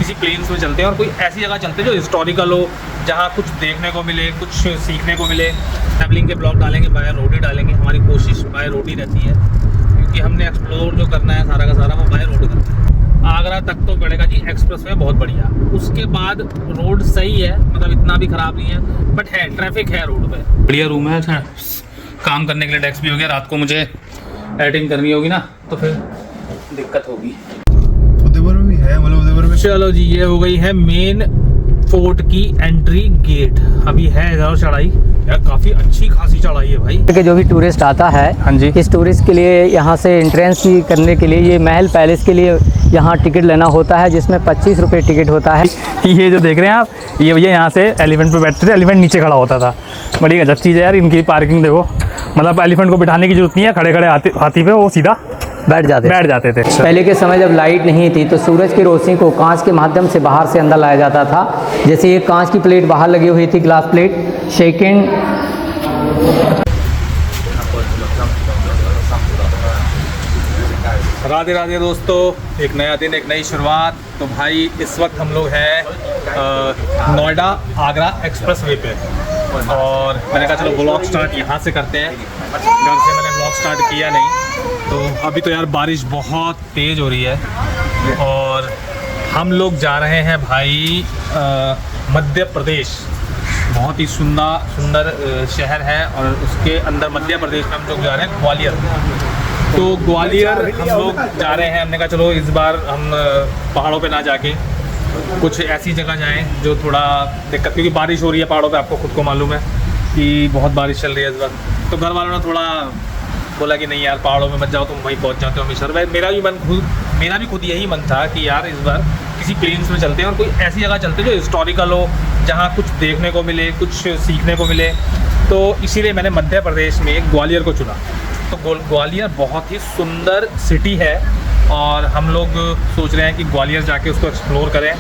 किसी प्लेन्स में चलते हैं और कोई ऐसी जगह चलते हैं जो हिस्टोरिकल हो, जहाँ कुछ देखने को मिले, कुछ सीखने को मिले। ट्रैवलिंग के ब्लॉग डालेंगे, बाय रोड ही डालेंगे, हमारी कोशिश बाय रोड ही रहती है, क्योंकि हमने एक्सप्लोर जो करना है सारा का सारा वो बाय रोड करना है। आगरा तक तो पड़ेगा जी एक्सप्रेस वे बहुत बढ़िया, उसके बाद रोड सही है, मतलब इतना भी ख़राब नहीं है, बट है ट्रैफिक है रोड पे। बढ़िया रूम है, अच्छा काम करने के लिए डेस्क भी हो गया। रात को मुझे एडिटिंग करनी होगी ना तो फिर दिक्कत होगी। उदयपुर में भी है, मतलब उदयपुर में। चलो जी, ये हो गई है मेन फोर्ट की एंट्री गेट। अभी है इधर चढ़ाई, यार काफ़ी अच्छी खासी चढ़ाई है भाई। के जो भी टूरिस्ट आता है, हाँ जी, इस टूरिस्ट के लिए यहाँ से एंट्रेंस करने के लिए ये महल पैलेस के लिए यहाँ टिकट लेना होता है, जिसमें 25 रुपये टिकट होता है। ये जो देख रहे हैं आप, ये भैया यहाँ से एलिफेंट पे बैठते थे, एलिफेंट नीचे खड़ा होता था। बड़ी गजब चीज़ है यार इनकी पार्किंग देखो, मतलब एलिफेंट को बिठाने की जरूरत नहीं है, खड़े खड़े हाथी पे वो सीधा बैठ जाते थे। पहले के समय जब लाइट नहीं थी तो सूरज की रोशनी को कांच के माध्यम से बाहर से अंदर लाया जाता था। जैसे ये कांच की प्लेट बाहर लगी हुई थी, glass plate, second. Radhe Radhe दोस्तों, एक नया दिन, एक नई शुरुआत। तो भाई इस वक्त हम लोग हैं नोएडा आगरा एक्सप्रेस वे पे, और मैंने कहा चलो ब्लॉग स्टार्ट यहाँ से करते हैं। घर से मैंने ब्लॉग स्टार्ट किया नहीं, तो अभी तो यार बारिश बहुत तेज़ हो रही है और हम लोग जा रहे हैं भाई मध्य प्रदेश। बहुत ही सुंदर शहर है और उसके अंदर मध्य प्रदेश में हम लोग जा रहे हैं ग्वालियर। तो ग्वालियर हम लोग जा रहे हैं, हमने कहा चलो इस बार हम पहाड़ों पे ना जाके कुछ ऐसी जगह जाएं जो थोड़ा दिक्कत, क्योंकि बारिश हो रही है पहाड़ों पे, आपको खुद को मालूम है कि बहुत बारिश चल रही है इस बार। तो घर वालों ने थोड़ा बोला कि नहीं यार पहाड़ों में मत जाओ, तुम वहीं पहुंच जाते हो हमेशा। मेरा भी खुद यही मन था कि यार इस बार किसी प्लेन्स में चलते हैं और कोई ऐसी जगह चलते हैं जो हिस्टोरिकल हो, जहाँ कुछ देखने को मिले, कुछ सीखने को मिले। तो इसीलिए मैंने मध्य प्रदेश में ग्वालियर को चुना। तो ग्वालियर बहुत ही सुंदर सिटी है और हम लोग सोच रहे हैं कि ग्वालियर जाके उसको एक्सप्लोर करें।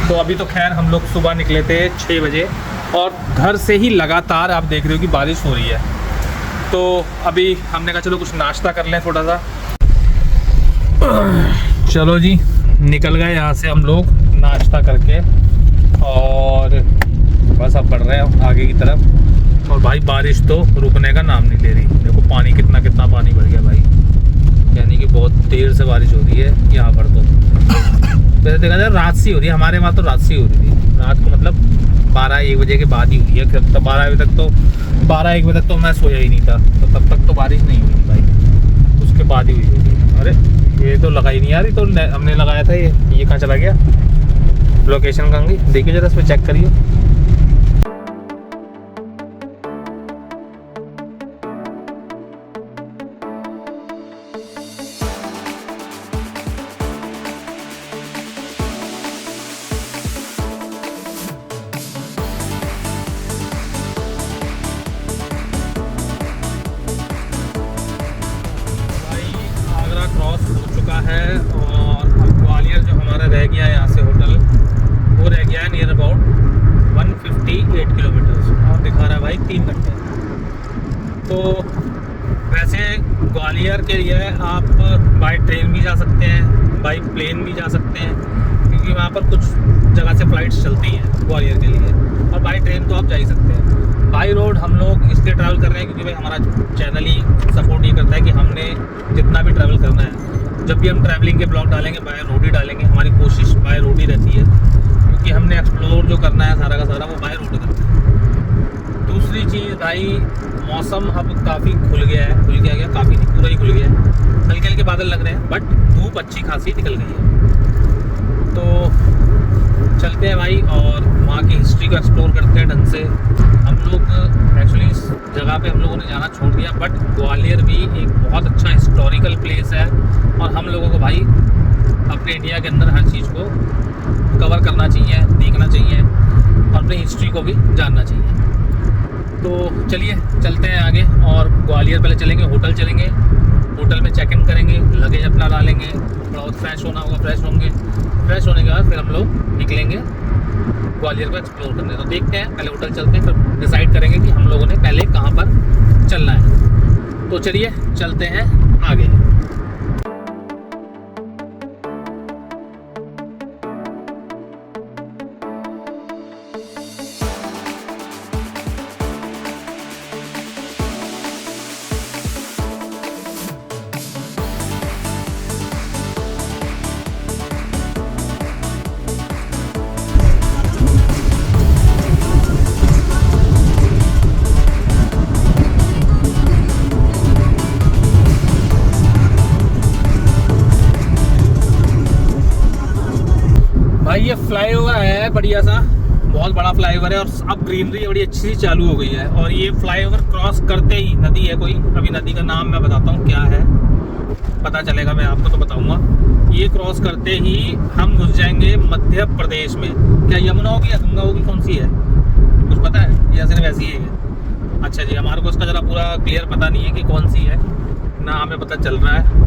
तो अभी तो खैर हम लोग सुबह निकले थे 6 बजे और घर से ही लगातार आप देख रहे हो कि बारिश हो रही है। तो अभी हमने कहा चलो कुछ नाश्ता कर लें थोड़ा सा। चलो जी, निकल गए यहाँ से हम लोग नाश्ता करके और बस अब बढ़ रहे हैं आगे की तरफ। और भाई बारिश तो रुकने का नाम नहीं ले रही। देखो पानी कितना पानी भर गया भाई, यानी कि बहुत देर से बारिश हो रही है यहाँ पर। तो वैसे देखा जाए रात सी हो रही है, हमारे वहाँ तो रात सी हो रही थी। रात को मतलब 12-1 बजे के बाद ही हुई है। तब 12-1 बजे तक तो मैं सोया ही नहीं था, तो तब तक तो बारिश नहीं हुई भाई, उसके बाद ही हुई होगी। अरे ये तो लगा ही नहीं यार, ये तो हमने लगाया था। ये कहाँ चला गया? लोकेशन कहाँ गई? देखिए जरा, इस पर चेक करिए। क्रॉस हो चुका है और अब ग्वालियर जो हमारा रह गया है यहाँ से होटल, वो रह गया है नियर अबाउट 158 किलोमीटर्स और दिखा रहा है भाई 3 घंटे। तो वैसे ग्वालियर के लिए आप बाय ट्रेन भी जा सकते हैं, बाय प्लेन भी जा सकते हैं, क्योंकि वहाँ पर कुछ जगह से फ़्लाइट्स चलती हैं ग्वालियर के लिए, और बाय ट्रेन तो आप जा ही सकते हैं। बाई रोड हम लोग इसलिए ट्रैवल कर रहे हैं क्योंकि भाई हमारा चैनल ही सपोर्ट ये करता है कि हमने जितना भी ट्रैवल करना है, जब भी हम ट्रैवलिंग के ब्लॉग डालेंगे बाय रोड ही डालेंगे। हमारी कोशिश बाय रोड ही रहती है, क्योंकि हमने एक्सप्लोर जो करना है सारा का सारा वो बाय रोड करना है। दूसरी चीज़ भाई, मौसम अब काफ़ी खुल गया है, क्या काफ़ी नहीं, पूरा ही खुल गया है। हल्के हल्के बादल लग रहे हैं, बट धूप अच्छी खासी निकल गई है। तो चलते हैं भाई और वहाँ की हिस्ट्री को एक्सप्लोर करते हैं ढंग से। हम लोग एक्चुअली इस जगह पे हम लोगों ने जाना छोड़ दिया, बट ग्वालियर भी एक बहुत अच्छा हिस्टोरिकल प्लेस है और हम लोगों को भाई अपने इंडिया के अंदर हर चीज़ को कवर करना चाहिए, देखना चाहिए और अपनी हिस्ट्री को भी जानना चाहिए। तो चलिए चलते हैं आगे और ग्वालियर पहले चलेंगे, होटल चलेंगे, होटल में चेक इन करेंगे, लगेज अपना डालेंगे, थोड़ा बहुत फ्रेश होना होगा, फ्रेश होंगे, फ्रेश होने के बाद फिर हम लोग निकलेंगे ग्वालियर को एक्सप्लोर करने। तो देखते हैं, पहले होटल चलते हैं, फिर डिसाइड करेंगे कि हम लोगों ने पहले कहाँ पर चलना है। तो चलिए चलते हैं आगे। भाई ये फ्लाईओवर है बढ़िया सा, बहुत बड़ा फ्लाईओवर है और अब ग्रीनरी बड़ी अच्छी सी चालू हो गई है। और ये फ्लाईओवर क्रॉस करते ही नदी है कोई, अभी नदी का नाम मैं बताता हूँ क्या है, पता चलेगा मैं आपको तो बताऊंगा। ये क्रॉस करते ही हम घुस जाएंगे मध्य प्रदेश में। क्या यमुना होगी या गंगा होगी, कौन सी है कुछ पता है या सिर्फ ऐसी ही है? अच्छा जी, हमारे को इसका ज़रा पूरा क्लियर पता नहीं है कि कौन सी है ना, हमें पता चल रहा है।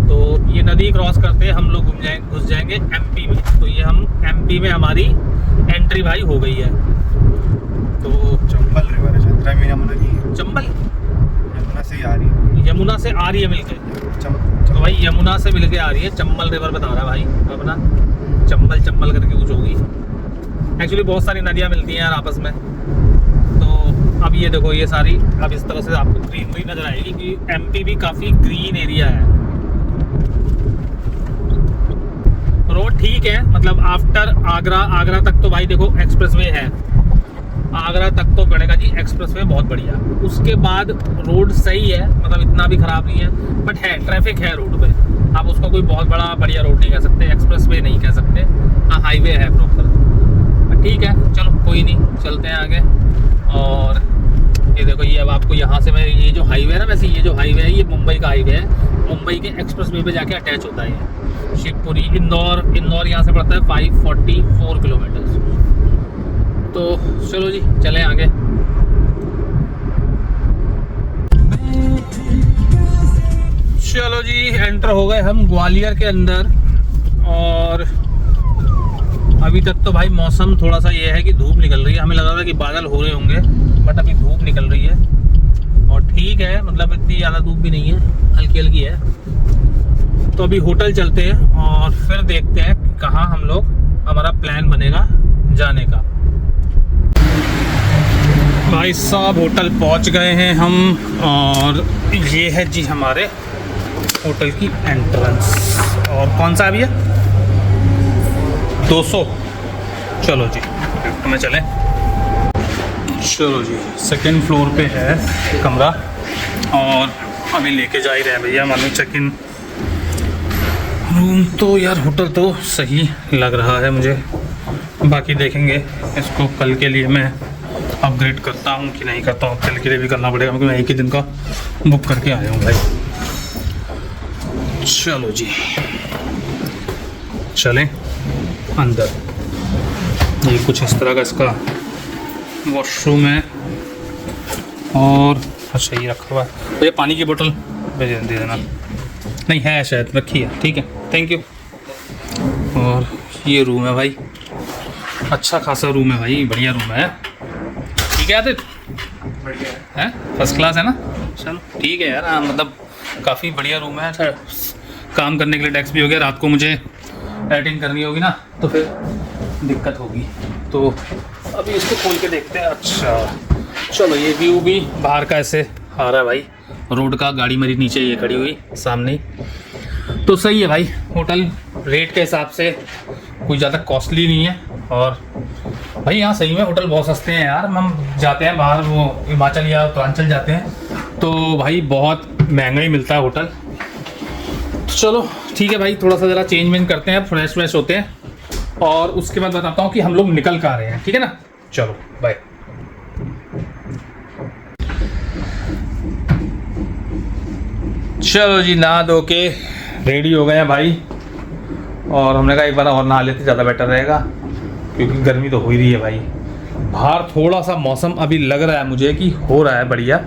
तो ये नदी क्रॉस करते हम लोग घुस जाएंगे एमपी में। तो ये हम एमपी में हमारी एंट्री भाई हो गई है। तो चंबल रिवर है शायद, में यमुना की, चंबल यमुना से ही आ रही है, यमुना से आ रही है मिलके। तो भाई यमुना से मिलके आ रही है, चंबल रिवर बता रहा है भाई अपना, चंबल करके कुछ होगी। एक्चुअली बहुत सारी नदियाँ मिलती हैं यार आपस में। तो अब ये देखो ये सारी अब इस तरह से आपको ग्रीनरी नजर आएगी कि एमपी भी काफ़ी ग्रीन एरिया है। रोड ठीक है, मतलब आफ्टर आगरा तक तो भाई देखो एक्सप्रेसवे है, आगरा तक तो पड़ेगा जी एक्सप्रेसवे बहुत बढ़िया। उसके बाद रोड सही है, मतलब इतना भी ख़राब नहीं है, बट है ट्रैफिक है रोड पे। आप उसको कोई बहुत बड़ा बढ़िया रोड नहीं कह सकते, एक्सप्रेसवे नहीं कह सकते, हाँ हाईवे है प्रॉपर। ठीक है चलो कोई नहीं, चलते हैं आगे। और ये देखो ये अब आपको यहाँ से मैं ये जो हाईवे है ना, वैसे ये जो हाईवे है ये मुंबई का हाईवे है, मुंबई के एक्सप्रेसवे पे जाके अटैच होता है ये। शिवपुरी इंदौर यहाँ से पड़ता है 544 किलोमीटर। तो चलो जी चलें आगे। चलो जी एंटर हो गए हम ग्वालियर के अंदर। और अभी तक तो भाई मौसम थोड़ा सा ये है कि धूप निकल रही है, हमें लगा था कि बादल हो रहे होंगे, बट अभी धूप निकल रही है और ठीक है, मतलब इतनी ज़्यादा धूप भी नहीं है, हल्की हल्की है। तो अभी होटल चलते हैं और फिर देखते हैं कहाँ हम लोग हमारा प्लान बनेगा जाने का। भाई साहब होटल पहुँच गए हैं हम और ये है जी हमारे होटल की एंट्रेंस। और कौन सा अभी है 200। चलो जी हमें चलें। चलो जी सेकंड फ्लोर पे है कमरा और अभी लेके जा ही रहे हैं भैया मालूम चेक इन रूम। तो यार होटल तो सही लग रहा है मुझे, बाकी देखेंगे इसको कल के लिए मैं अपग्रेड करता हूँ कि नहीं करता हूँ। कल के लिए भी करना पड़ेगा क्योंकि मैं एक ही दिन का बुक करके आया हूँ भाई। चलो जी चलें अंदर। ये कुछ इस तरह का इसका वॉशरूम है और अच्छा ये रखा हुआ है। तो ये पानी की बोतल दे देना, नहीं है शायद रखी है, ठीक है थैंक यू। और ये रूम है भाई, अच्छा खासा रूम है भाई, बढ़िया रूम है। ठीक है आदित्य, बढ़िया है, फर्स्ट क्लास है ना। चलो ठीक है यार, मतलब काफ़ी बढ़िया रूम है। अच्छा काम करने के लिए डेस्क भी हो गया, रात को मुझे एडिटिंग करनी होगी ना तो फिर दिक्कत होगी। तो अभी इसको खोल के देखते हैं। अच्छा चलो ये व्यू भी बाहर का ऐसे आ रहा है भाई, रोड का, गाड़ी मेरी नीचे ये खड़ी हुई सामने ही। तो सही है भाई, होटल रेट के हिसाब से कोई ज़्यादा कॉस्टली नहीं है। और भाई यहाँ सही में होटल बहुत सस्ते हैं यार। हम जाते हैं बाहर, वो हिमाचल या उत्तरांचल जाते हैं तो भाई बहुत महंगा ही मिलता है होटल। तो चलो ठीक है भाई, थोड़ा सा ज़रा चेंज वेंज करते हैं, फ्रेश होते हैं और उसके बाद बताता हूँ कि हम लोग निकल कर आ रहे हैं। ठीक है ना, चलो बाय। चलो जी नहा धो के रेडी हो गए हैं भाई और हमने कहा एक बार और नहा लेते ज़्यादा बेटर रहेगा क्योंकि गर्मी तो हो ही रही है भाई। बाहर थोड़ा सा मौसम अभी लग रहा है मुझे कि हो रहा है बढ़िया।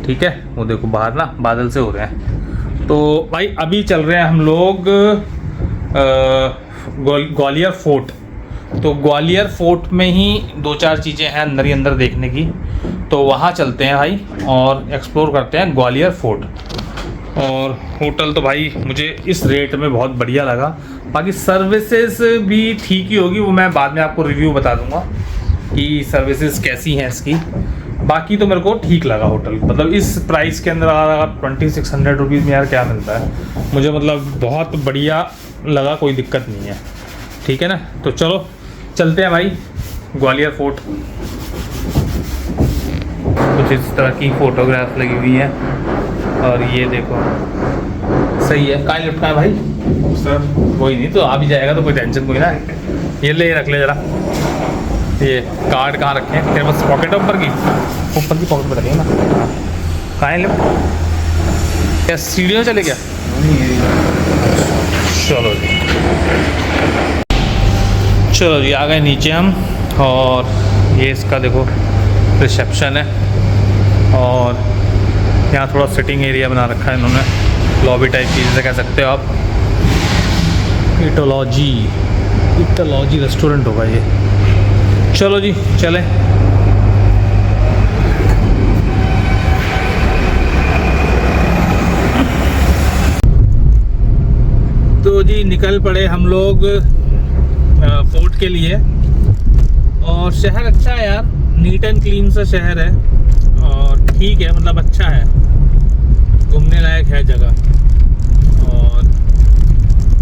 ठीक है वो देखो बाहर ना बादल से हो रहे हैं। तो भाई अभी चल रहे हैं हम लोग ग्वालियर फोर्ट। तो ग्वालियर फोर्ट में ही 2-4 चीज़ें हैं अंदर ही अंदर देखने की, तो वहाँ चलते हैं भाई और एक्सप्लोर करते हैं ग्वालियर फोर्ट। और होटल तो भाई मुझे इस रेट में बहुत बढ़िया लगा। बाकी सर्विसेज भी ठीक ही होगी, वो मैं बाद में आपको रिव्यू बता दूंगा कि सर्विसेज कैसी हैं इसकी। बाकी तो मेरे को ठीक लगा होटल, मतलब इस प्राइस के अंदर 2600 रुपीज़ में यार क्या मिलता है मुझे, मतलब बहुत बढ़िया लगा, कोई दिक्कत नहीं है। ठीक है ना, तो चलो चलते हैं भाई ग्वालियर फोर्ट। कुछ इस तरह की फ़ोटोग्राफ लगी हुई है और ये देखो सही है। कहाँ लिफ्ट है भाई? सर कोई नहीं, तो आ भी जाएगा तो कोई टेंशन कोई ना। ये ले रख ले जरा। ये कार्ड कहाँ रखे हैं तेरे पास? पॉकेट है ऊपर की पॉकेट में रखे ना। कहाँ है ले? क्या सीढ़ियों चले गया? चलो जी, चलो जी, आ गए नीचे हम। और ये इसका देखो रिसेप्शन है, और यहाँ थोड़ा सिटिंग एरिया बना रखा है इन्होंने, लॉबी टाइप की जिसे कह सकते हो आप। इटोलॉजी रेस्टोरेंट होगा ये। चलो जी चलें। तो जी निकल पड़े हम लोग फोर्ट के लिए। और शहर अच्छा है यार, नीट एंड क्लीन सा शहर है, और ठीक है, मतलब अच्छा है, घूमने लायक है जगह। और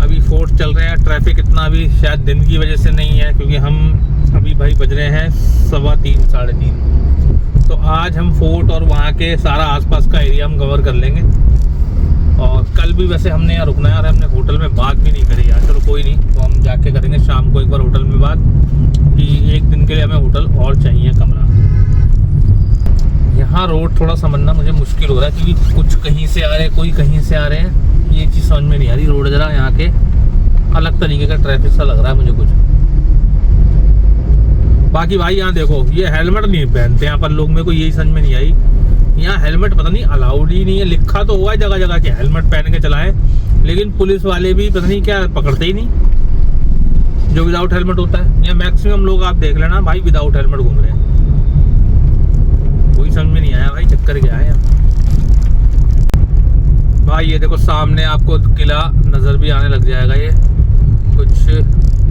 अभी फोर्ट चल रहे हैं, ट्रैफिक इतना भी शायद दिन की वजह से नहीं है, क्योंकि हम अभी भाई बज रहे हैं 3:15 साढ़े 3। तो आज हम फोर्ट और वहाँ के सारा आसपास का एरिया हम कवर कर लेंगे। और कल भी वैसे हमने यहाँ रुकना है, और हमने होटल में बात भी नहीं करी यार। चलो कोई नहीं, तो हम जाके करेंगे शाम को एक बार होटल में बात, कि एक दिन के लिए हमें होटल और चाहिए कमरा। यहाँ रोड थोड़ा समझना मुझे मुश्किल हो रहा है, क्योंकि कुछ कहीं से आ रहे हैं, कोई कहीं से आ रहे हैं, ये चीज़ समझ में नहीं आ रही। रोड जरा यहाँ के अलग तरीके का ट्रैफिक सा लग रहा है मुझे कुछ। बाकी भाई यहाँ देखो, ये हेलमेट नहीं पहनते यहाँ पर लोग, मेरे को यही समझ में नहीं आई। यहाँ हेलमेट पता नहीं अलाउड ही नहीं है, लिखा तो हुआ है जगह जगह के हेलमेट पहन के चलाएं, लेकिन पुलिस वाले भी पता नहीं क्या पकड़ते ही नहीं जो विदाउट हेलमेट होता है। यहाँ मैक्सिमम लोग आप देख लेना भाई विदाउट हेलमेट घूम रहे हैं। कोई समझ में नहीं आया भाई चक्कर क्या है यहाँ भाई। ये देखो सामने आपको किला नज़र भी आने लग जाएगा, ये कुछ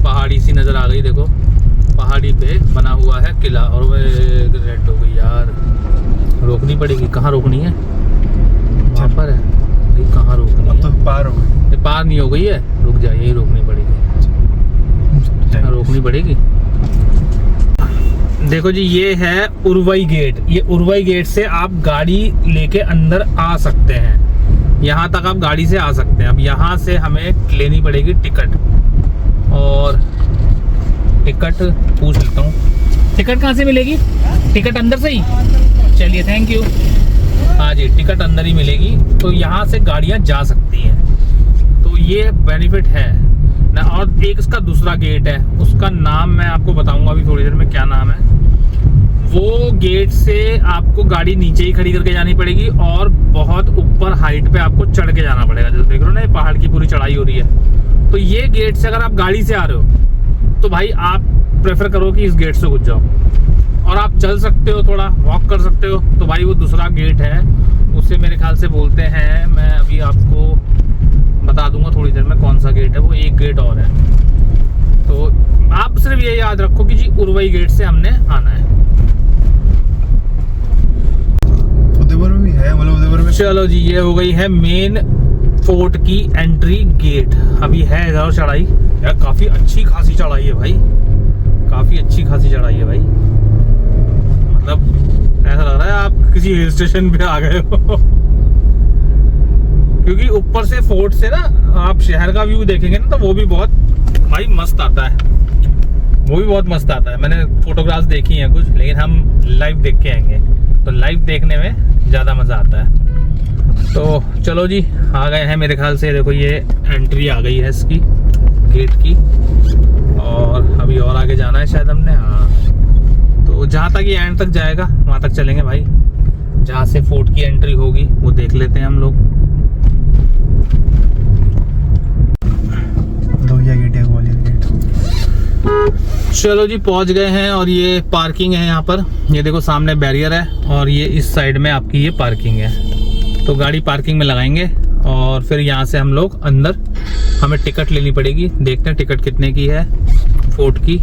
पहाड़ी सी नज़र आ गई, देखो पहाड़ी पे बना हुआ है किला। और वो रेड हो गई यार, रोकनी पड़ेगी। कहाँ रोकनी है? वहाँ पर है भाई, कहाँ रोकनी है? तो पार हो गई। पार नहीं हो गई है, रुक जा, यही रोकनी पड़ेगी, रोकनी पड़ेगी। देखो जी, ये है उरवई गेट। ये उरवई गेट से आप गाड़ी लेके अंदर आ सकते हैं, यहाँ तक आप गाड़ी से आ सकते हैं। अब यहाँ से हमें लेनी पड़ेगी टिकट, और टिकट पूछ लेता हूँ, टिकट कहाँ से मिलेगी? टिकट अंदर से ही? चलिए थैंक यू। हाँ जी, टिकट अंदर ही मिलेगी, तो यहाँ से गाड़ियाँ जा सकती हैं, तो ये बेनिफिट है ना। और एक इसका दूसरा गेट है, उसका नाम मैं आपको बताऊंगा अभी थोड़ी देर में क्या नाम है। वो गेट से आपको गाड़ी नीचे ही खड़ी करके जानी पड़ेगी, और बहुत ऊपर हाइट पे आपको चढ़ के जाना पड़ेगा। जैसे देख रहे हो ना, ये पहाड़ की पूरी चढ़ाई हो रही है। तो ये गेट से अगर आप गाड़ी से आ रहे हो तो भाई आप प्रेफर करो कि इस गेट से घुस जाओ, और आप चल सकते हो, थोड़ा वॉक कर सकते हो, तो भाई वो दूसरा गेट है, उसे मेरे ख्याल से बोलते हैं, मैं अभी आपको बता दूंगा थोड़ी देर में कौन सा गेट है। वो एक गेट और है, तो आप सिर्फ ये याद रखो कि जी उरवई गेट से हमने आना है। उदयपुर में भी है, मतलब उदयपुर में। चलो जी, ये हो गई है मेन फोर्ट की एंट्री गेट। अभी है इधर चढ़ाई यार, काफी अच्छी खासी चढ़ाई है भाई, काफी अच्छी खासी चढ़ाई है भाई। मतलब ऐसा लग रहा है आप किसी हिल स्टेशन पे आ गए हो क्योंकि ऊपर से फोर्ट से ना आप शहर का व्यू देखेंगे ना, तो वो भी बहुत भाई मस्त आता है, वो भी बहुत मस्त आता है। मैंने फोटोग्राफ्स देखी हैं कुछ, लेकिन हम लाइव देख के आएंगे, तो लाइव देखने में ज़्यादा मज़ा आता है। तो चलो जी, आ गए हैं मेरे ख्याल से। देखो ये एंट्री आ गई है इसकी गेट की, और अभी और आगे जाना है शायद हमने। हाँ, तो जहाँ तक ये एंड तक जाएगा वहाँ तक चलेंगे भाई, जहाँ से फोर्ट की एंट्री होगी वो देख लेते हैं हम लोग। लोहिया गेट है, ग्वालियर गेट। चलो जी, पहुँच गए हैं, और ये पार्किंग है यहाँ पर। ये देखो सामने बैरियर है, और ये इस साइड में आपकी ये पार्किंग है। तो गाड़ी पार्किंग में लगाएंगे, और फिर यहाँ से हम लोग अंदर, हमें टिकट लेनी पड़ेगी। देखते हैं टिकट कितने की है फोर्ट की।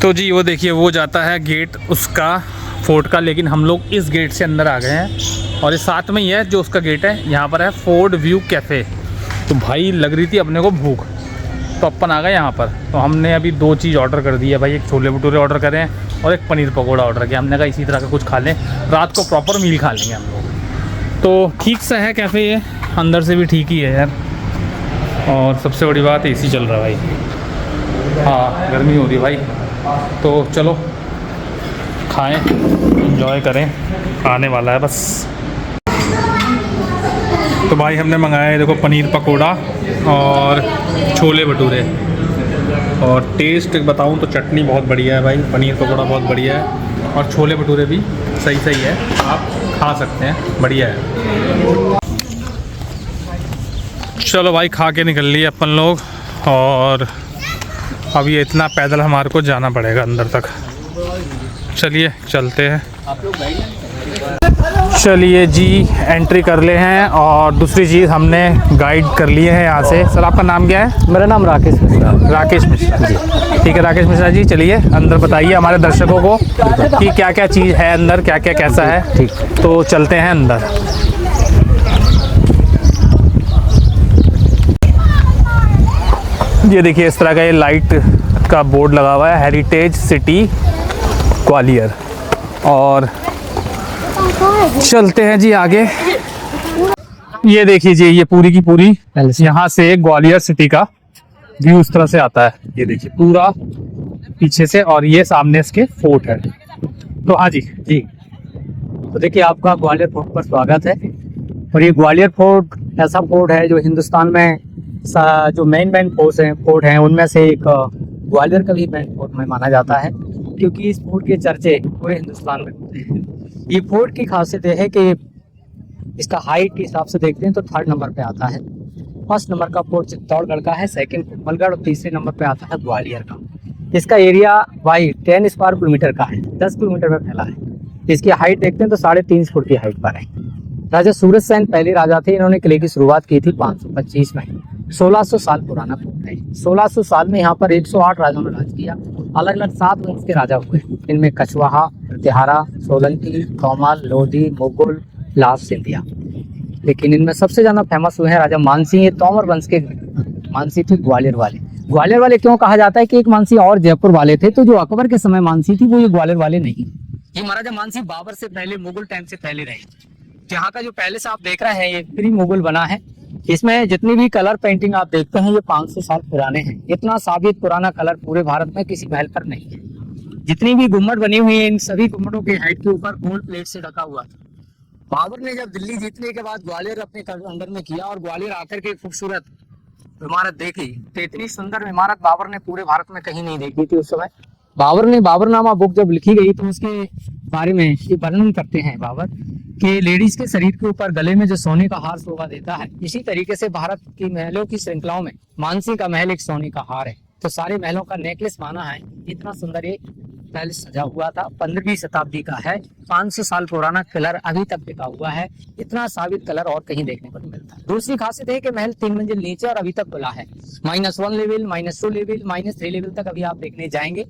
तो जी वो देखिए, वो जाता है गेट उसका फोर्ट का, लेकिन हम लोग इस गेट से अंदर आ गए हैं, और ये साथ में ही है जो उसका गेट है। यहाँ पर है फोर्ट व्यू कैफ़े। तो भाई लग रही थी अपने को भूख, तो अपन आ गए यहाँ पर। तो हमने अभी 2 चीज़ ऑर्डर कर दी है भाई, एक छोले भटूरे ऑर्डर करें और एक पनीर पकौड़ा ऑर्डर किया। हमने कहा इसी तरह का कुछ खा लें, रात को प्रॉपर मील खा लेंगे हम लोग। तो ठीक सा है कैफ़े, ये अंदर से भी ठीक ही है यार। और सबसे बड़ी बात एसी चल रहा है भाई। हाँ गर्मी हो रही है भाई। तो चलो खाएं, एंजॉय करें, आने वाला है बस। तो भाई हमने मंगाया है देखो पनीर पकोड़ा और छोले भटूरे। और टेस्ट बताऊं तो चटनी बहुत बढ़िया है भाई, पनीर पकोड़ा बहुत बढ़िया है और छोले भटूरे भी सही है, आप खा सकते हैं, बढ़िया है। चलो भाई खा के निकल लिए अपन लोग और अब ये इतना पैदल हमारे को जाना पड़ेगा अंदर तक। चलिए चलते हैं। चलिए जी एंट्री कर ले हैं। और दूसरी चीज़ हमने गाइड कर लिए हैं यहाँ से। सर आपका नाम क्या है? मेरा नाम राकेश मिश्रा। राकेश मिश्रा जी, ठीक है राकेश मिश्रा जी। चलिए अंदर बताइए हमारे दर्शकों को कि क्या क्या चीज़ है अंदर, क्या क्या कैसा है। ठीक, तो चलते हैं अंदर। ये देखिए इस तरह का ये लाइट का बोर्ड लगा हुआ है, हेरिटेज सिटी ग्वालियर। और चलते हैं जी आगे। ये देखिए जी, ये पूरी की पूरी यहाँ से ग्वालियर सिटी का व्यू इस तरह से आता है। ये देखिए पूरा पीछे से, और ये सामने इसके फोर्ट है। तो हाँ जी जी। तो देखिए आपका ग्वालियर फोर्ट पर स्वागत है। और ये ग्वालियर फोर्ट ऐसा फोर्ट है जो हिंदुस्तान में जो मेन फोर्ट हैं उनमें से एक ग्वालियर का भी मेन फोर्ट में माना जाता है, क्योंकि इस फोर्ट के चर्चे पूरे हिंदुस्तान में होते हैं। ये फोर्ट की खासियत है कि इसका हाइट के हिसाब से देखते हैं तो 3rd नंबर पे आता है। 1st नंबर का फोर्ट चित्तौड़गढ़ का है, 2nd कोमलगढ़ और 3रे नंबर पे आता है ग्वालियर का। इसका एरिया वाइड 10 स्क्वायर किलोमीटर का है, 10 किलोमीटर में फैला है। इसकी हाइट देखते हैं तो 3.5 फुट की हाइट पर है। राजा सूरज सेन पहले राजा थे, इन्होंने किले की शुरुआत की थी 525 में। 1600 साल पुराना फोर्ट है। 1600 साल में यहाँ पर 108 राजाओं ने राज किया। अलग अलग 7 वंश के राजा हुए, इनमें कछवाहा, प्रतिहारा, सोलंकी, तोमाल, लोधी, मुगल, लाभ, सिंधिया। लेकिन इनमें सबसे ज्यादा फेमस हुए हैं राजा मानसिंह। ये तोमर वंश के मानसिंह थे ग्वालियर वाले। ग्वालियर वाले क्यों कहा जाता है कि एक मानसिंह और जयपुर वाले थे, तो जो अकबर के समय मानसिंह थी वो ये ग्वालियर वाले नहीं। ये महाराजा मानसिंह बाबर से पहले, मुगल टाइम से पहले रहे। यहाँ का जो पैलेस आप देख रहे हैं ये प्री मुगल बना है। इसमें जितनी भी कलर पेंटिंग आप देखते हैं ये 500 साल पुराने हैं। इतना साबित पुराना कलर पूरे भारत में किसी महल पर नहीं है। जितनी भी गुम्बद बनी हुई है इन सभी गुम्बदों के हाइट के ऊपर गोल्ड प्लेट से ढका हुआ था। बाबर ने जब दिल्ली जीतने के बाद ग्वालियर अपने अंडर में किया और ग्वालियर आकर के खूबसूरत इमारत देखी, तो इतनी सुंदर इमारत बाबर ने पूरे भारत में कहीं नहीं देखी थी उस समय। बाबर ने बाबरनामा बुक जब लिखी गई तो उसके बारे में ये वर्णन करते हैं बाबर कि लेडीज के शरीर के ऊपर गले में जो सोने का हार शोभा देता है, इसी तरीके से भारत की महलों की श्रृंखलाओं में मानसिंह का महल एक सोने का हार है। तो सारे महलों का नेकलेस माना है। इतना सुंदर ये पैलेस सजा हुआ था। 15वीं शताब्दी का है। 500 साल पुराना कलर अभी तक टिका हुआ है। इतना साबित कलर और कहीं देखने को नहीं मिलता। दूसरी खासियत है कि महल 3 मंजिल नीचे और अभी तक खुला है। -1 लेवल, -2 लेवल, -3 लेवल तक अभी आप देखने जाएंगे।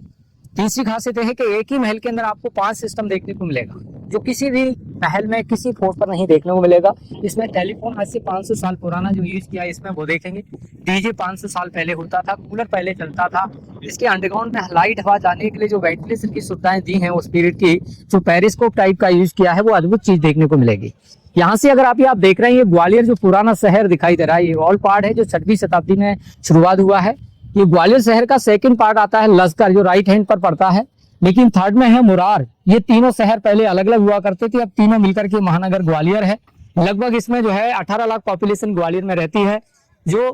तीसरी खासियत है कि एक ही महल के अंदर आपको 5 सिस्टम देखने को मिलेगा, जो किसी भी महल में किसी फोर्ट पर नहीं देखने को मिलेगा। इसमें टेलीफोन आज से 500 साल पुराना जो यूज किया है इसमें वो देखेंगे। डीजे 500 साल पहले होता था, कूलर पहले चलता था। इसके अंडरग्राउंड में लाइट हवा जाने के लिए जो वेंटिलेशन की सुविधाएं दी हैं उस पीरियड की, जो पेरिस्कोप टाइप का यूज किया है, वो अद्भुत चीज देखने को मिलेगी। यहाँ से अगर आप देख रहे हैं ये ग्वालियर जो पुराना शहर दिखाई दे रहा है, ये ऑल पार्ट है जो 6वीं शताब्दी में शुरुआत हुआ है। ये ग्वालियर शहर का 2nd पार्ट आता है लश्कर, जो राइट हैंड पर पड़ता है, लेकिन 3rd में है मुरार। ये तीनों शहर पहले अलग अलग हुआ करते थे, अब तीनों मिलकर के महानगर ग्वालियर है। लगभग इसमें जो है 18 लाख पॉपुलेशन ग्वालियर में रहती है, जो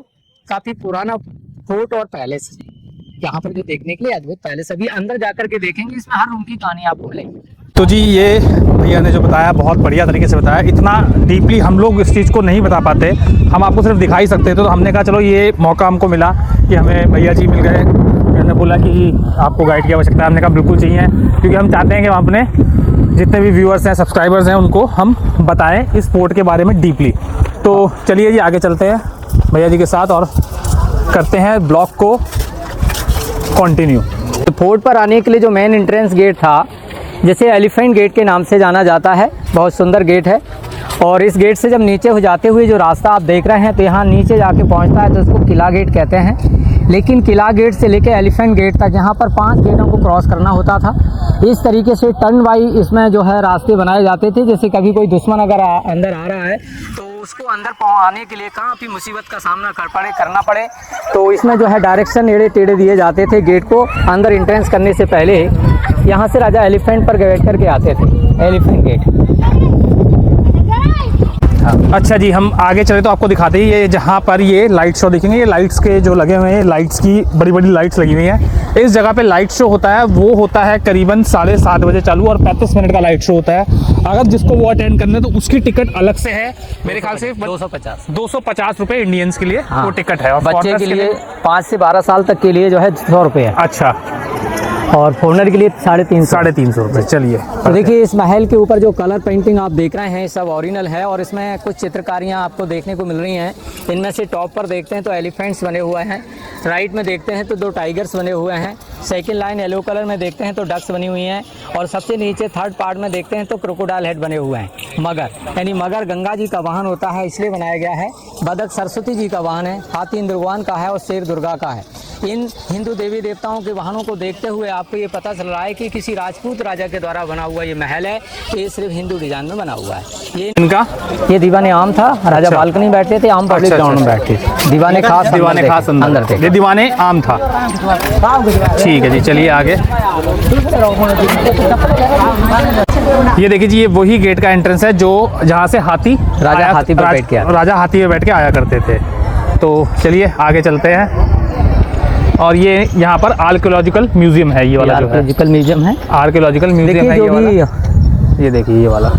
काफी पुराना फोर्ट और पैलेस है। यहाँ पर जो देखने के लिए अद्भुत पैलेस, अभी अंदर जाकर के देखेंगे, इसमें हर रूम की कहानी आपको मिलेगी। तो जी ये भैया ने जो बताया बहुत बढ़िया तरीके से बताया। इतना डीपली हम लोग इस चीज़ को नहीं बता पाते, हम आपको सिर्फ दिखा ही सकते थे। तो हमने कहा चलो ये मौका हमको मिला कि हमें भैया जी मिल गए। उन्होंने बोला कि आपको गाइड की आवश्यकता है। हमने कहा बिल्कुल चाहिए, क्योंकि हम चाहते हैं कि हम अपने जितने भी व्यूअर्स हैं, सब्सक्राइबर्स हैं, उनको हम बताएं इस पोर्ट के बारे में डीपली। तो चलिए जी आगे चलते हैं भैया जी के साथ और करते हैं ब्लॉग को कंटिन्यू। फोर्ट पर आने के लिए जो मेन एंट्रेंस गेट था, जैसे एलिफेंट गेट के नाम से जाना जाता है, बहुत सुंदर गेट है। और इस गेट से जब नीचे हो जाते हुए जो रास्ता आप देख रहे हैं, तो यहाँ नीचे जाके पहुँचता है तो इसको किला गेट कहते हैं। लेकिन किला गेट से लेकर एलिफेंट गेट तक यहाँ पर 5 गेटों को क्रॉस करना होता था। इस तरीके से टर्न वाइज इसमें जो है रास्ते बनाए जाते थे। जैसे कभी कोई दुश्मन अगर अंदर आ रहा है तो उसको अंदर आने के लिए कहाँ भी मुसीबत का सामना करना पड़े तो इसमें जो है डायरेक्शन एड़े टेढ़े दिए जाते थे। गेट को अंदर एंट्रेंस करने से पहले यहाँ से राजा एलिफेंट पर बैठ करके आते थे, एलिफेंट गेट। अच्छा जी, हम आगे चले तो आपको दिखाते हैं। ये जहाँ पर ये लाइट शो देखेंगे, ये लाइट्स के जो लगे हुए हैं, लाइट्स की बड़ी बड़ी लाइट्स लगी हुई हैं। इस जगह पे लाइट शो होता है, वो होता है करीबन 7:30 बजे चालू और 35 मिनट का लाइट शो होता है। अगर जिसको वो अटेंड करना है तो उसकी टिकट अलग से है, मेरे ख्याल से 250 रुपये इंडियंस के लिए वो टिकट है। और बच्चे के लिए 5 से 12 साल तक के लिए जो है 100 रुपये है। अच्छा, और फॉरनर के लिए 350 रुपये। चलिए, तो देखिए इस महल के ऊपर जो कलर पेंटिंग आप देख रहे हैं सब ओरिजिनल है और इसमें कुछ चित्रकारियाँ आपको देखने को मिल रही हैं। इनमें से टॉप पर देखते हैं तो एलिफेंट्स बने हुए हैं, राइट में देखते हैं तो 2 टाइगर्स बने हुए हैं, सेकंड लाइन येलो कलर में देखते हैं तो डक्स बनी हुई हैं और सबसे नीचे थर्ड पार्ट में देखते हैं तो क्रोकोडाइल हेड बने हुए हैं। मगर यानी मगर गंगा जी का वाहन होता है इसलिए बनाया गया है, बदक सरस्वती जी का वाहन है, हाथी इंद्र भगवान का है और शेर दुर्गा का है। इन हिंदू देवी देवताओं के वाहनों को देखते हुए आपको ये पता चल रहा है कि किसी राजपूत राजा के द्वारा बना हुआ ये महल है, ये सिर्फ हिंदू डिजाइन में बना हुआ है। ये इनका ये दीवाने आम था, राजा बालकनी बैठते थे, आम पब्लिक ग्राउंड में बैठते थे। दीवाने खास अंदर थे, ये दीवाने आम था। ठीक है जी, चलिए आगे। ये देखिए जी, ये वही गेट का एंट्रेंस है जो जहाँ से राजा हाथी पे बैठ के आया करते थे। तो चलिए आगे चलते हैं। और ये यहाँ पर आर्कियोलॉजिकल म्यूजियम है, ये वाला आर्कियोलॉजिकल म्यूजियम है, आर्कियोलॉजिकल म्यूजियम है ये वाला। ये देखिए ये वाला,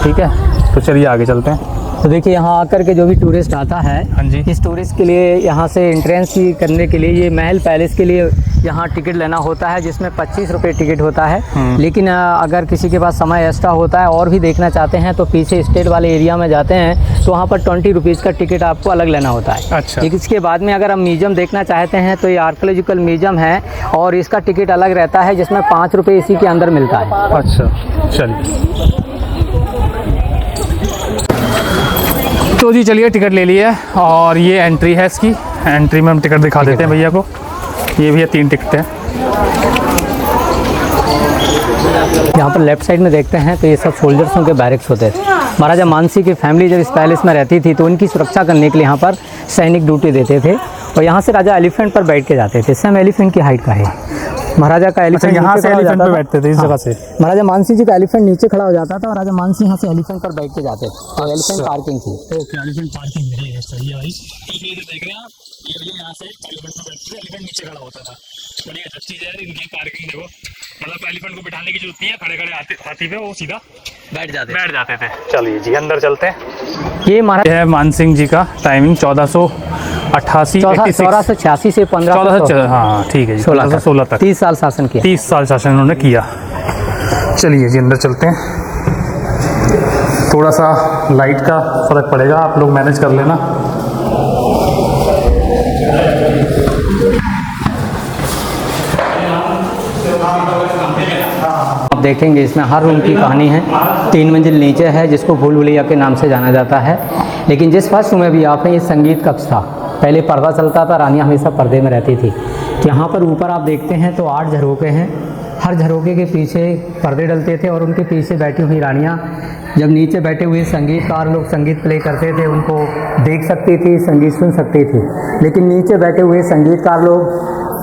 ठीक है। तो चलिए आगे चलते हैं। तो देखिए यहाँ आकर के जो भी टूरिस्ट आता है, हाँ जी, इस टूरिस्ट के लिए यहाँ से एंट्रेंस करने के लिए ये महल पैलेस के लिए यहाँ टिकट लेना होता है, जिसमें 25 रुपये टिकट होता है। लेकिन अगर किसी के पास समय एक्स्ट्रा होता है और भी देखना चाहते हैं तो पीछे स्टेट वाले एरिया में जाते हैं तो वहाँ पर 20 रुपीज़ का टिकट आपको अलग लेना होता है। अच्छा। इसके बाद में अगर हम म्यूजियम देखना चाहते हैं तो ये आर्कियोलॉजिकल म्यूजियम है और इसका टिकट अलग रहता है, जिसमें 5 रुपये इसी के अंदर मिलता है। अच्छा, चलिए। तो जी चलिए, टिकट ले लिया और ये एंट्री है इसकी। एंट्री में हम टिकट दिखा देते हैं भैया को। ये भैया 3 टिकट हैं। यहाँ पर लेफ्ट साइड में देखते हैं तो ये सब सोल्जर्सों के बैरक्स होते थे। महाराजा मानसी की फैमिली जब इस पैलेस में रहती थी तो उनकी सुरक्षा करने के लिए यहाँ पर सैनिक ड्यूटी देते थे और यहाँ से राजा एलिफेंट पर बैठ के जाते थे। सेम एलिफेंट की हाइट का है महाराजा का एलिफेंट। यहाँ से एलिफेंट पे बैठते थे इस जगह से। महाराजा मानसी जी का एलिफेंट नीचे खड़ा हो जाता था और राजा मानसी यहाँ से एलिफेंट पर बैठ के जाते थे। तो एलिफेंट पार्किंग थी। ओके, एलिफेंट पार्किंग है, सही है भाई। तो ये देख रहे हैं आप, ये यहाँ से एलिफेंट पर बैठते थे, एलिफेंट नीचे खड़ा होता था। बड़ी अच्छी चीज़ है इनकी पार्किंग। देखो, मतलब एलिफेंट को बिठाने की जरूरत नहीं है, खड़े हाथी पे वो सीधा बैठ जाते थे। चलिए जी अंदर चलते हैं। ये महाराज है मान सिंह जी का टाइमिंग 1486 से 1500। हाँ ठीक है जी, 16 तक 30 साल शासन किया। 30 साल शासन उन्होंने किया। चलिए जी अंदर चलते हैं। थोड़ा सा लाइट का फर्क पड़ेगा, आप लोग मैनेज कर लेना। आप देखेंगे इसमें हर रूम की कहानी है। 3 मंजिल नीचे है जिसको भूल भुलैया के नाम से जाना जाता है। लेकिन जिस फर्स्ट रूम में भी आप हैं, ये संगीत कक्ष था। पहले पर्दा चलता था, रानियाँ हमेशा पर्दे में रहती थी। यहाँ पर ऊपर आप देखते हैं तो 8 झरोके हैं। हर झरोके के पीछे पर्दे डलते थे और उनके पीछे बैठी हुई रानियाँ जब नीचे बैठे हुए संगीतकार लोग संगीत प्ले करते थे उनको देख सकती थी, संगीत सुन सकती थी। लेकिन नीचे बैठे हुए संगीतकार लोग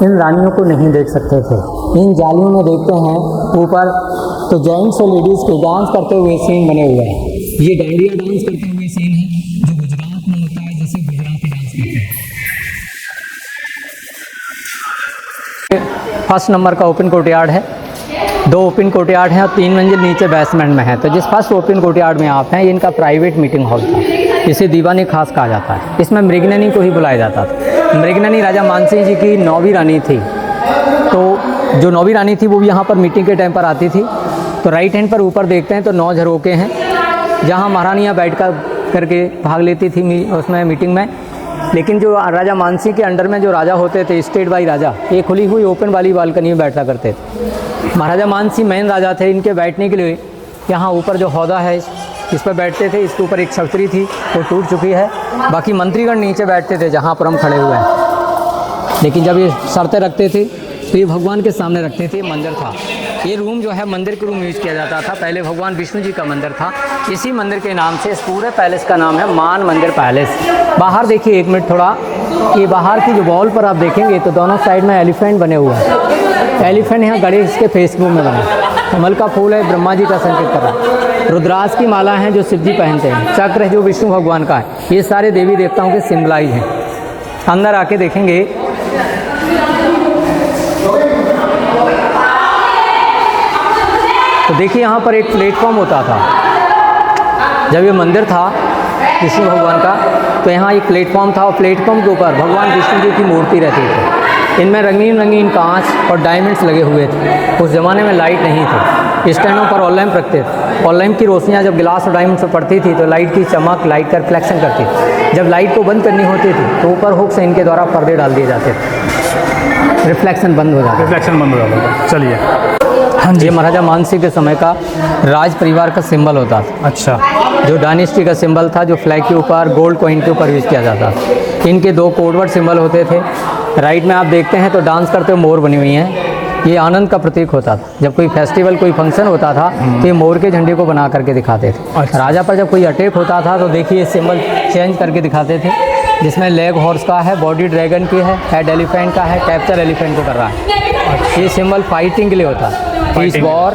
इन रानियों को नहीं देख सकते थे। इन जालियों में देखते हैं ऊपर तो जेंट्स और लेडीज़ के डांस करते हुए सीन बने हुए हैं। ये डांडिया डांस करते हुए सीन है जो गुजरात में होता है, जैसे गुजराती डांस करते हैं। फर्स्ट नंबर का ओपन कोर्टयार्ड है, 2 ओपन कोर्टयार्ड हैं और 3 मंजिल नीचे बेसमेंट में है। तो जिस फर्स्ट ओपन कोर्टयार्ड में आप हैं, ये इनका प्राइवेट मीटिंग हॉल था। इसे दीवाने खास कहा जाता है। इसमें मृगननी को ही बुलाया जाता था। मृगननी राजा मानसिंह जी की 9वीं रानी थी। तो जो 9वीं रानी थी वो भी यहाँ पर मीटिंग के टाइम पर आती थी। तो राइट हैंड पर ऊपर देखते हैं तो 9 झरोके हैं जहाँ महारानियाँ बैठ करके भाग लेती थी उसमें मीटिंग में। लेकिन जो राजा मानसिंह के अंडर में जो राजा होते थे, स्टेट बाई राजा, ये खुली हुई ओपन वाली बालकनी में बैठा करते थे। महाराजा मानसिंह मेन राजा थे। इनके बैठने के लिए यहाँ ऊपर जो हौदा है इस पर बैठते थे। इसके ऊपर एक छतरी थी, वो टूट चुकी है। बाकी मंत्रीगण नीचे बैठते थे जहाँ पर हम खड़े हुए हैं। लेकिन जब ये शर्तें रखते थे तो ये भगवान के सामने रखते थे। मंदिर था, ये रूम जो है मंदिर के रूम यूज़ किया जाता था। पहले भगवान विष्णु जी का मंदिर था। इसी मंदिर के नाम से इस पूरे पैलेस का नाम है मान मंदिर पैलेस। बाहर देखिए, एक मिनट थोड़ा, ये बाहर की जो वॉल पर आप देखेंगे तो दोनों साइड में एलिफेंट बने हुए हैं। एलिफेंट यहाँ गणेश के फेस में बना है। कमल का फूल है, ब्रह्मा जी का संकेत कर रहा है। रुद्राक्ष की माला है जो शिव जी पहनते हैं। चक्र है जो विष्णु भगवान का है। ये सारे देवी देवताओं के सिम्बलाइज हैं। अंदर आके देखेंगे तो देखिए यहाँ पर एक प्लेटफॉर्म होता था। जब ये मंदिर था विष्णु भगवान का तो यहाँ एक प्लेटफॉर्म था और प्लेटफॉर्म के ऊपर भगवान विष्णु जी की मूर्ति रहती थी। इनमें रंगीन रंगीन कांच और डायमंड्स लगे हुए थे। उस ज़माने में लाइट नहीं थी। स्टैंडों पर ऑल लैम्प रखते थे। ऑल लैम्प की रोशनियाँ जब गिलास और डायमंड से पड़ती थी तो लाइट की चमक, लाइट का रिफ्लेक्शन करती थी। जब लाइट को बंद करनी होती थी तो ऊपर हुक से इनके द्वारा पर्दे डाल दिए जाते थे। रिफ्लेक्शन बंद हो जाता। रिफ्लेक्शन बंद हो जाता था। चलिए, हाँ जी, महाराजा मानसिंह के समय का राज परिवार का सिंबल होता था। अच्छा, जो डायनेस्टी का सिंबल था, जो फ्लैग के ऊपर गोल्ड कॉइन के ऊपर यूज़ किया जाता था। इनके दो कोडवर्ड सिंबल होते थे। राइट में आप देखते हैं तो डांस करते हुए मोर बनी हुई हैं। ये आनंद का प्रतीक होता था। जब कोई फेस्टिवल, कोई फंक्शन होता था तो ये मोर के झंडे को बना करके दिखाते थे। अच्छा। राजा पर जब कोई अटैक होता था तो देखिए सिंबल चेंज करके दिखाते थे, जिसमें लेग हॉर्स का है, बॉडी ड्रैगन की है, हेड एलिफेंट का है, कैप्चर एलिफेंट को कर रहा है। ये सिंबल फाइटिंग के लिए होता है। Peace war,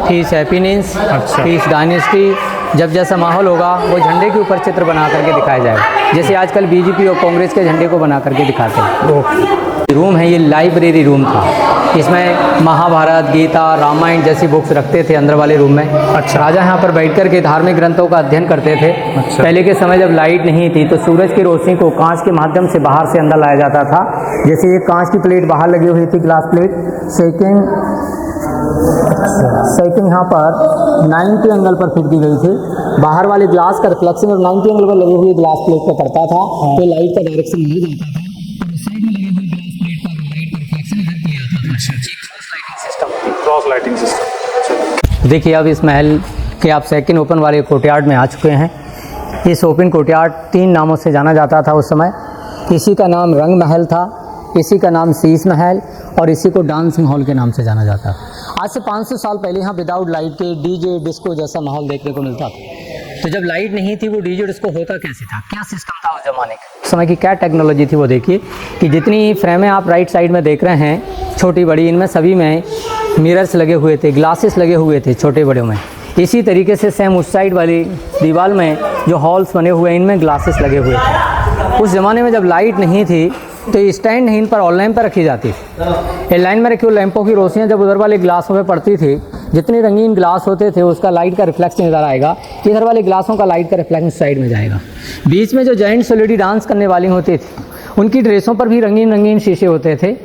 peace happiness, peace dynasty. जब जैसा माहौल होगा वो झंडे के ऊपर चित्र बना करके दिखाया जाएगा। जैसे आजकल बीजेपी और कांग्रेस के झंडे को बना करके दिखाते हैं। रूम है, ये लाइब्रेरी रूम था। इसमें महाभारत, गीता, रामायण जैसी बुक्स रखते थे अंदर वाले रूम में। अच्छा। राजा यहाँ पर बैठ कर के धार्मिक ग्रंथों का अध्ययन करते थे। अच्छा। पहले के समय जब लाइट नहीं थी तो सूरज की रोशनी को कांच के माध्यम से बाहर से अंदर लाया जाता था। जैसे ये कांच की प्लेट बाहर लगी हुई थी, ग्लास प्लेट, सेकंड यहाँ पर 90 एंगल पर फिट की गई थी। बाहर वाले ग्लास का रिफ्लेक्शन और 90 एंगल पर लगी हुई ग्लास प्लेट पर पड़ता था तो लाइट का डायरेक्शन नहीं जाता था और उस साइड में लगी हुई ग्लास प्लेट पर लाइट का रिफ्लेक्शन इफेक्ट नहीं आता था। Cross lighting system. देखिए, अब इस महल के आप सेकंड ओपन वाले कोर्टयार्ड में आ चुके हैं। इस ओपन कोर्टयार्ड 3 नामों से जाना जाता था उस समय। इसी का नाम रंग महल था, इसी का नाम शीश महल और इसी को डांस माहौल के नाम से जाना जाता है। आज से 500 साल पहले यहाँ विदाउट लाइट के डीजे डिस्को जैसा माहौल देखने को मिलता था। तो जब लाइट नहीं थी वो डीजे डिस्को होता कैसे था, क्या सिस्टम था उस ज़माने का, उस समय की क्या टेक्नोलॉजी थी वो देखिए। कि जितनी फ्रेमें आप राइट साइड में देख रहे हैं छोटी बड़ी, इनमें सभी में मिरर्स लगे हुए थे, ग्लासेस लगे हुए थे छोटे बड़े में। इसी तरीके से सेम उस साइड वाली दीवार में जो हॉल्स बने हुए हैं इनमें ग्लासेस लगे हुए थे। उस ज़माने में जब लाइट नहीं थी तो स्टैंड इन पर ऑल लैम्प पर रखी जाती थी। लाइन में रखी हुई लैंपों की रोशनियाँ जब उधर वाले ग्लासों में पड़ती थी, जितने रंगीन ग्लास होते थे उसका लाइट का रिफ्लेक्शन इधर आएगा, इधर वाले ग्लासों का लाइट का रिफ्लेक्शन साइड में जाएगा। बीच में जो जेंट्स और लेडी डांस करने वाली होती थी उनकी ड्रेसों पर भी रंगीन रंगीन शीशे होते थे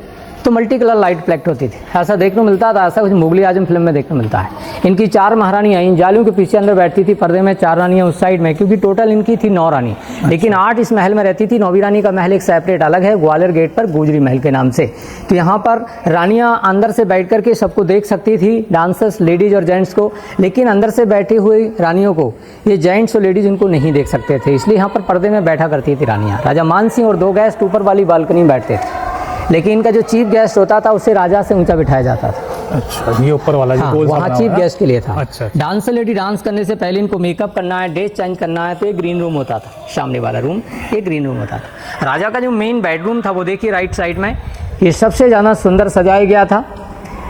तो मल्टी कलर लाइट रिफ्लेक्ट होती थी। ऐसा देखने को मिलता था, ऐसा कुछ मुगली आजम फिल्म में देखने मिलता है। इनकी 4 महारानियाँ इन जालियों के पीछे अंदर बैठती थी, पर्दे में 4 रानियाँ उस साइड में, क्योंकि टोटल इनकी थी 9 रानी। लेकिन 8 इस महल में रहती थी। 9वीं रानी का महल एक सेपरेट अलग है ग्वालियर गेट पर गुजरी महल के नाम से। तो यहाँ पर रानियाँ अंदर से बैठ करके सबको देख सकती थी, डांसर्स लेडीज और जेंट्स को, लेकिन अंदर से बैठी हुई रानियों को ये जेंट्स और लेडीज इनको नहीं देख सकते थे, इसलिए यहाँ पर पर्दे में बैठा करती थी रानियाँ। राजा मानसिंह और 2 गेस्ट ऊपर वाली बालकनी में बैठते थे, लेकिन इनका जो चीफ गेस्ट होता था उसे राजा से ऊंचा बिठाया जाता था। अच्छा, ये ऊपर वाला हाँ, वहाँ चीफ गेस्ट के लिए था। अच्छा। डांसर लेडी डांस करने से पहले इनको मेकअप करना है, ड्रेस चेंज करना है, तो एक ग्रीन रूम होता था। सामने वाला रूम एक ग्रीन रूम होता था। राजा का जो मेन बेडरूम था वो देखिए राइट साइड में, ये सबसे ज़्यादा सुंदर सजाया गया था।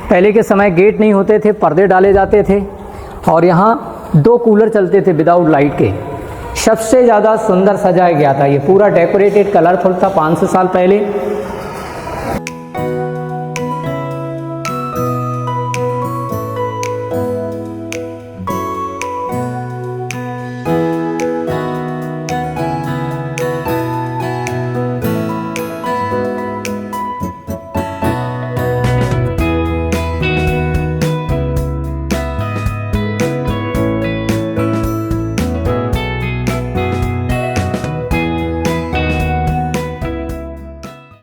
पहले के समय गेट नहीं होते थे, पर्दे डाले जाते थे और यहाँ 2 कूलर चलते थे विदाउट लाइट के। सबसे ज़्यादा सुंदर सजाया गया था। ये पूरा डेकोरेटेड कलरफुल था 500 साल पहले।